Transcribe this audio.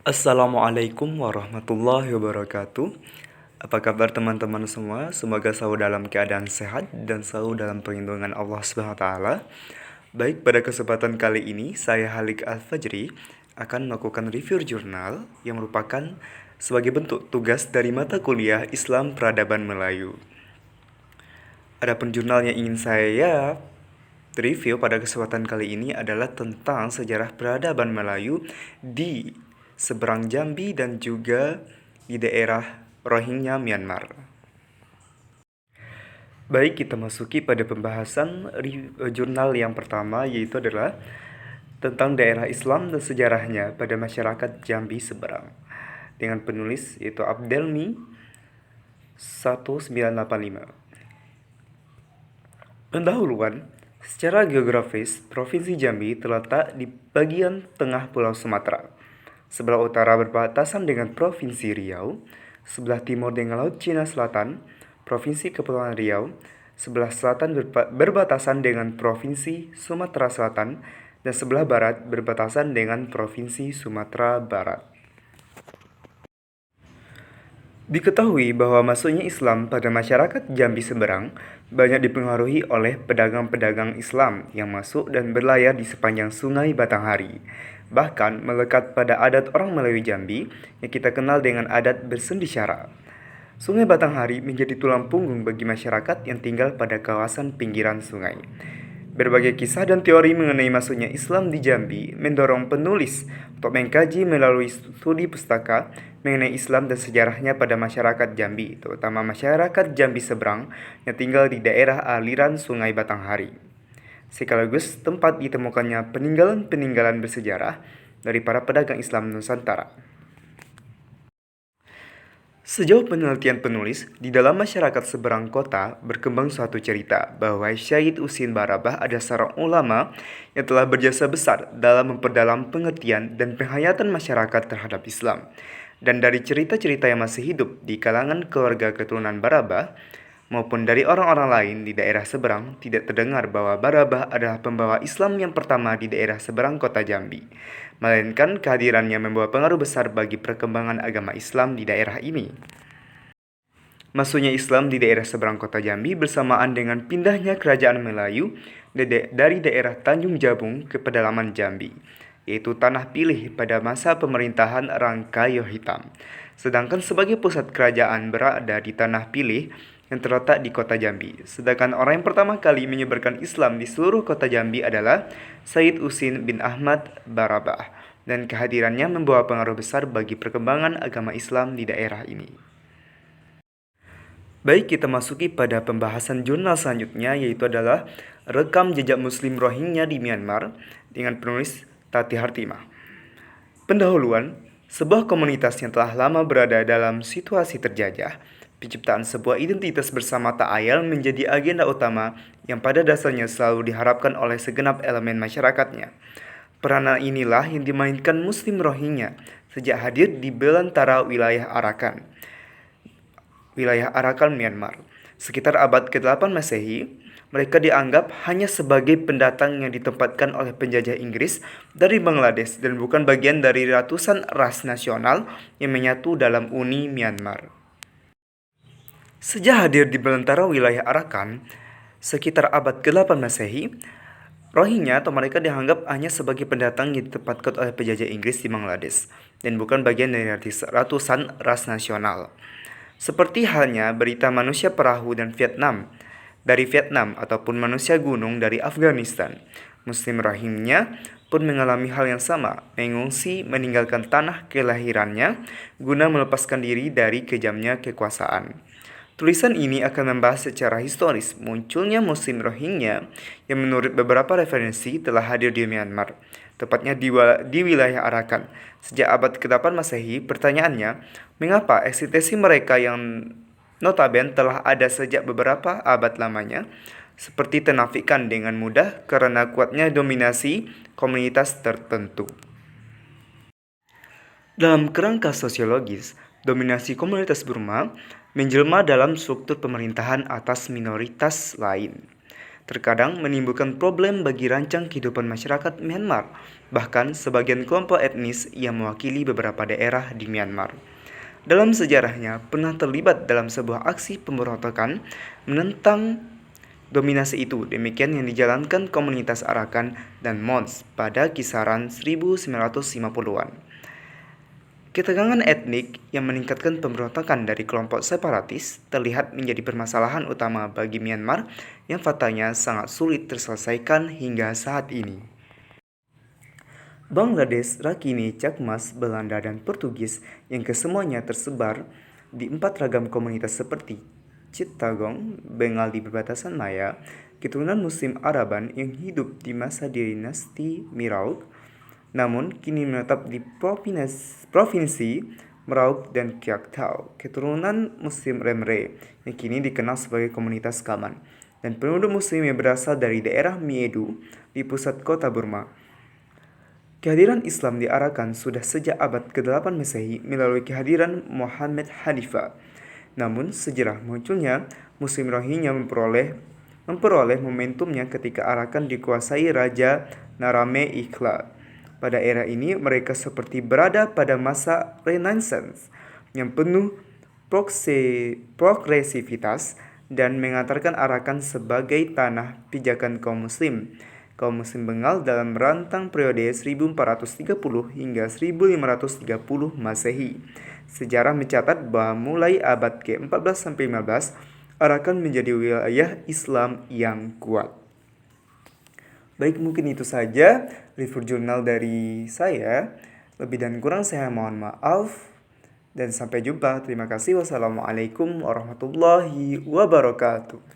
Assalamualaikum warahmatullahi wabarakatuh. Apa kabar teman-teman semua? Semoga selalu dalam keadaan sehat dan selalu dalam perlindungan Allah Subhanahu wa taala. Baik, pada kesempatan kali ini saya Halik Al-Fajri akan melakukan review jurnal yang merupakan sebagai bentuk tugas dari mata kuliah Islam Peradaban Melayu. Adapun jurnal yang ingin saya review pada kesempatan kali ini adalah tentang sejarah peradaban Melayu di seberang Jambi dan juga di daerah Rohingya, Myanmar. Baik, kita masuki pada pembahasan jurnal yang pertama, yaitu adalah tentang daerah Islam dan sejarahnya pada masyarakat Jambi seberang, dengan penulis yaitu Abdelmi 1985. Pendahuluan, secara geografis, Provinsi Jambi terletak di bagian tengah Pulau Sumatera. Sebelah utara berbatasan dengan Provinsi Riau, sebelah timur dengan Laut Cina Selatan, Provinsi Kepulauan Riau, sebelah selatan berbatasan dengan Provinsi Sumatera Selatan, dan sebelah barat berbatasan dengan Provinsi Sumatera Barat. Diketahui bahwa masuknya Islam pada masyarakat Jambi seberang banyak dipengaruhi oleh pedagang-pedagang Islam yang masuk dan berlayar di sepanjang Sungai Batanghari. Bahkan melekat pada adat orang Melayu Jambi yang kita kenal dengan adat bersendi syara. Sungai Batanghari menjadi tulang punggung bagi masyarakat yang tinggal pada kawasan pinggiran sungai. Berbagai kisah dan teori mengenai masuknya Islam di Jambi mendorong penulis untuk mengkaji melalui studi pustaka mengenai Islam dan sejarahnya pada masyarakat Jambi, terutama masyarakat Jambi seberang yang tinggal di daerah aliran Sungai Batanghari. Sekaligus tempat ditemukannya peninggalan-peninggalan bersejarah dari para pedagang Islam Nusantara. Sejauh penelitian penulis, di dalam masyarakat seberang kota berkembang suatu cerita bahwa Syahid Usin Barabah adalah seorang ulama yang telah berjasa besar dalam memperdalam pengertian dan penghayatan masyarakat terhadap Islam. Dan dari cerita-cerita yang masih hidup di kalangan keluarga keturunan Barabah maupun dari orang-orang lain di daerah seberang, tidak terdengar bahwa Barabah adalah pembawa Islam yang pertama di daerah seberang kota Jambi, melainkan kehadirannya membawa pengaruh besar bagi perkembangan agama Islam di daerah ini. Masuknya Islam di daerah seberang kota Jambi bersamaan dengan pindahnya kerajaan Melayu dari daerah Tanjung Jabung ke pedalaman Jambi, yaitu Tanah Pilih pada masa pemerintahan Rangkayo Hitam. Sedangkan sebagai pusat kerajaan berada di Tanah Pilih yang terletak di kota Jambi. Sedangkan orang yang pertama kali menyebarkan Islam di seluruh kota Jambi adalah Said Usin bin Ahmad Barabah, dan kehadirannya membawa pengaruh besar bagi perkembangan agama Islam di daerah ini. Baik, kita masuki pada pembahasan jurnal selanjutnya, yaitu adalah Rekam Jejak Muslim Rohingya di Myanmar dengan penulis Tati Hartimah. Pendahuluan, sebuah komunitas yang telah lama berada dalam situasi terjajah, penciptaan sebuah identitas bersama tak ayal menjadi agenda utama yang pada dasarnya selalu diharapkan oleh segenap elemen masyarakatnya. Peranan inilah yang dimainkan Muslim Rohingya sejak hadir di belantara wilayah Arakan Myanmar. Sekitar abad ke-8 Masehi, mereka dianggap hanya sebagai pendatang yang ditempatkan oleh penjajah Inggris dari Bangladesh dan bukan bagian dari ratusan ras nasional yang menyatu dalam Uni Myanmar. Sejak hadir di belantara wilayah Arakan, sekitar abad ke-8 Masehi, Rohingya atau mereka dianggap hanya sebagai pendatang yang ditempatkan oleh penjajah Inggris di Bangladesh dan bukan bagian dari ratusan ras nasional. Seperti halnya berita manusia perahu dan dari Vietnam ataupun manusia gunung dari Afghanistan, Muslim Rohingya pun mengalami hal yang sama, mengungsi meninggalkan tanah kelahirannya guna melepaskan diri dari kejamnya kekuasaan. Tulisan ini akan membahas secara historis munculnya Muslim Rohingya yang menurut beberapa referensi telah hadir di Myanmar, tepatnya di wilayah Arakan. Sejak abad ke-8 Masehi, pertanyaannya, mengapa eksistensi mereka yang notabene telah ada sejak beberapa abad lamanya, seperti ternafikan dengan mudah karena kuatnya dominasi komunitas tertentu. Dalam kerangka sosiologis, dominasi komunitas Burma menjelma dalam struktur pemerintahan atas minoritas lain. terkadang menimbulkan problem bagi rancang kehidupan masyarakat Myanmar, bahkan sebagian kelompok etnis yang mewakili beberapa daerah di Myanmar. Dalam sejarahnya, pernah terlibat dalam sebuah aksi pemberontakan menentang dominasi itu. Demikian yang dijalankan komunitas Arakan dan Mons pada kisaran 1950-an. Ketegangan etnik yang meningkatkan pemberontakan dari kelompok separatis terlihat menjadi permasalahan utama bagi Myanmar yang faktanya sangat sulit terselesaikan hingga saat ini. Bangladesh, Rakhine, Chakmas, Belanda, dan Portugis yang kesemuanya tersebar di 4 ragam komunitas seperti Chittagong, Bengal di perbatasan Maya, keturunan Muslim Araban yang hidup di masa dinasti Mirauk, namun kini menetap di provinsi Merauke dan Kiak Tao, keturunan Muslim Remre yang kini dikenal sebagai komunitas Kaman, dan penduduk Muslim yang berasal dari daerah Miedu di pusat kota Burma. Kehadiran Islam di Arakan sudah sejak abad ke-8 Masehi melalui kehadiran Muhammad Hanifah. Namun, sejarah munculnya Muslim Rohingya memperoleh momentumnya ketika Arakan dikuasai Raja Narame Ikhla. Pada era ini, mereka seperti berada pada masa Renaissance yang penuh progresivitas dan mengantarkan Arakan sebagai tanah pijakan kaum Muslim. Kaum Muslim Bengal dalam rentang periode 1430 hingga 1530 Masehi. Sejarah mencatat bahwa mulai abad ke-14-15, Arakan menjadi wilayah Islam yang kuat. Baik, mungkin itu saja review jurnal dari saya. Lebih dan kurang saya mohon maaf. Dan sampai jumpa. Terima kasih. Wassalamualaikum warahmatullahi wabarakatuh.